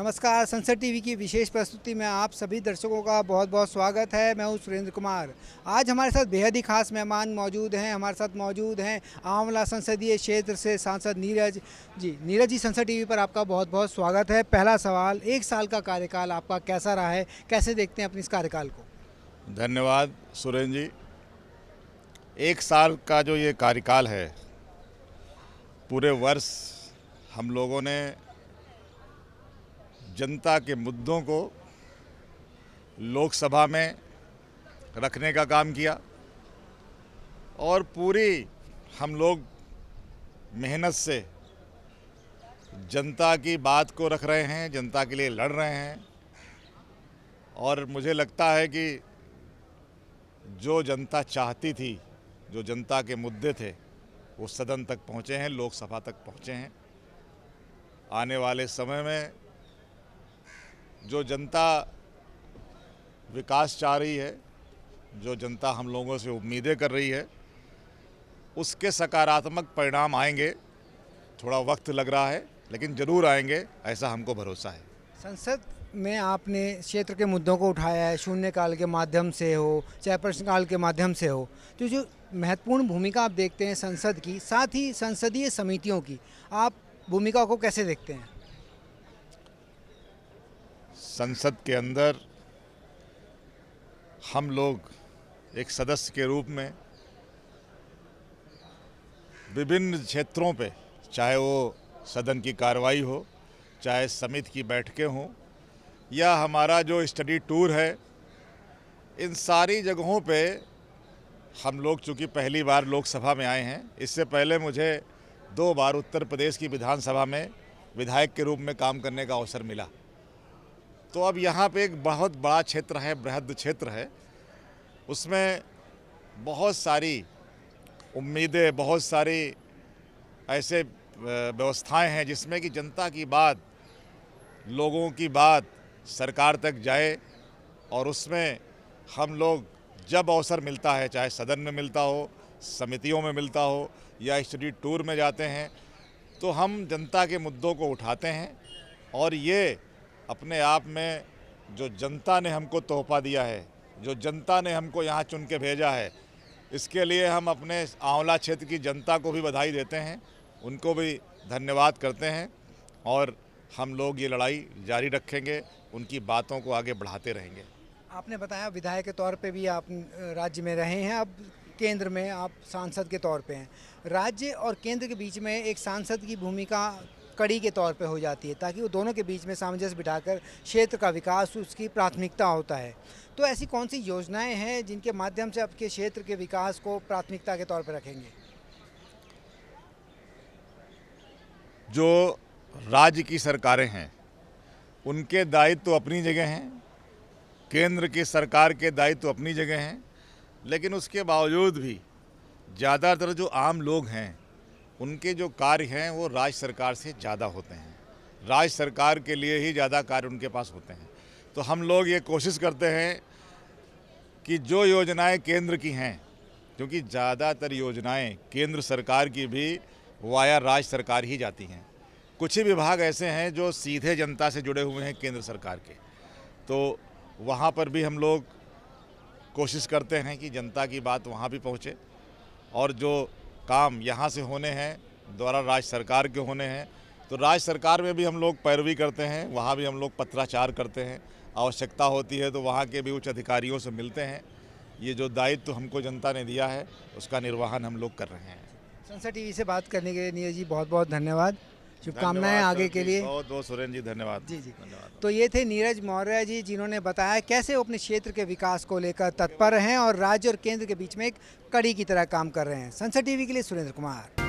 नमस्कार। संसद टीवी की विशेष प्रस्तुति में आप सभी दर्शकों का बहुत बहुत स्वागत है। मैं हूं सुरेंद्र कुमार। आज हमारे साथ बेहद ही खास मेहमान मौजूद हैं। हमारे साथ मौजूद हैं आंवला संसदीय क्षेत्र से सांसद नीरज जी। नीरज जी, संसद टीवी पर आपका बहुत बहुत स्वागत है। पहला सवाल, 1 साल का कार्यकाल आपका कैसा रहा है, कैसे देखते हैं अपने इस कार्यकाल को? धन्यवाद सुरेंद्र जी। 1 साल का जो ये कार्यकाल है, पूरे वर्ष हम लोगों ने जनता के मुद्दों को लोकसभा में रखने का काम किया और पूरी हम लोग मेहनत से जनता की बात को रख रहे हैं, जनता के लिए लड़ रहे हैं। और मुझे लगता है कि जो जनता चाहती थी, जो जनता के मुद्दे थे, वो सदन तक पहुँचे हैं, लोकसभा तक पहुँचे हैं। आने वाले समय में जो जनता विकास चाह रही है, जो जनता हम लोगों से उम्मीदें कर रही है, उसके सकारात्मक परिणाम आएंगे। थोड़ा वक्त लग रहा है, लेकिन ज़रूर आएंगे, ऐसा हमको भरोसा है। संसद में आपने क्षेत्र के मुद्दों को उठाया है, शून्यकाल के माध्यम से हो चाहे प्रश्नकाल के माध्यम से हो। तो जो महत्वपूर्ण भूमिका आप देखते हैं संसद की, साथ ही संसदीय समितियों की, आप भूमिका को कैसे देखते हैं? संसद के अंदर हम लोग एक सदस्य के रूप में विभिन्न क्षेत्रों पे, चाहे वो सदन की कार्रवाई हो, चाहे समिति की बैठकें हों, या हमारा जो स्टडी टूर है, इन सारी जगहों पे हम लोग चूँकि पहली बार लोकसभा में आए हैं। इससे पहले मुझे 2 बार उत्तर प्रदेश की विधानसभा में विधायक के रूप में काम करने का अवसर मिला। तो अब यहाँ पे एक बहुत बड़ा क्षेत्र है, बृहद क्षेत्र है, उसमें बहुत सारी उम्मीदें, बहुत सारी ऐसे व्यवस्थाएं हैं जिसमें कि जनता की बात, लोगों की बात सरकार तक जाए। और उसमें हम लोग जब अवसर मिलता है, चाहे सदन में मिलता हो, समितियों में मिलता हो, या स्टडी टूर में जाते हैं, तो हम जनता के मुद्दों को उठाते हैं। और ये अपने आप में जो जनता ने हमको तोहफा दिया है, जो जनता ने हमको यहाँ चुन के भेजा है, इसके लिए हम अपने आंवला क्षेत्र की जनता को भी बधाई देते हैं, उनको भी धन्यवाद करते हैं। और हम लोग ये लड़ाई जारी रखेंगे, उनकी बातों को आगे बढ़ाते रहेंगे। आपने बताया विधायक के तौर पे भी आप राज्य में रहे हैं, अब केंद्र में आप सांसद के तौर पे हैं। राज्य और केंद्र के बीच में एक सांसद की भूमिका कड़ी के तौर पे हो जाती है, ताकि वो दोनों के बीच में सामंजस्य बिठाकर क्षेत्र का विकास उसकी प्राथमिकता होता है। तो ऐसी कौन सी योजनाएं हैं जिनके माध्यम से आपके क्षेत्र के विकास को प्राथमिकता के तौर पर रखेंगे? जो राज्य की सरकारें हैं, उनके दायित्व तो अपनी जगह हैं, केंद्र की सरकार के दायित्व तो अपनी जगह हैं, लेकिन उसके बावजूद भी ज़्यादातर जो आम लोग हैं, उनके जो कार्य हैं वो राज्य सरकार से ज़्यादा होते हैं। राज्य सरकार के लिए ही ज़्यादा कार्य उनके पास होते हैं। तो हम लोग ये कोशिश करते हैं कि जो योजनाएं केंद्र की हैं, क्योंकि ज़्यादातर योजनाएं केंद्र सरकार की भी वाया राज्य सरकार ही जाती हैं। कुछ ही विभाग ऐसे हैं जो सीधे जनता से जुड़े हुए हैं केंद्र सरकार के, तो वहाँ पर भी हम लोग कोशिश करते हैं कि जनता की बात वहाँ भी पहुँचे। और जो काम यहाँ से होने हैं, द्वारा राज्य सरकार के होने हैं, तो राज्य सरकार में भी हम लोग पैरवी करते हैं, वहाँ भी हम लोग पत्राचार करते हैं। आवश्यकता होती है तो वहाँ के भी उच्च अधिकारियों से मिलते हैं। ये जो दायित्व हमको जनता ने दिया है, उसका निर्वहन हम लोग कर रहे हैं। संसद टीवी से बात करने के लिए नीरज जी बहुत बहुत धन्यवाद। शुभकामनाएं आगे के लिए। बहुत बहुत सुरेंद्र जी, धन्यवाद। जी जी, धन्यवाद। तो ये थे नीरज मौर्य जी, जिन्होंने बताया कैसे वो अपने क्षेत्र के विकास को लेकर तत्पर हैं और राज्य और केंद्र के बीच में एक कड़ी की तरह काम कर रहे हैं। संसद टीवी के लिए सुरेंद्र कुमार।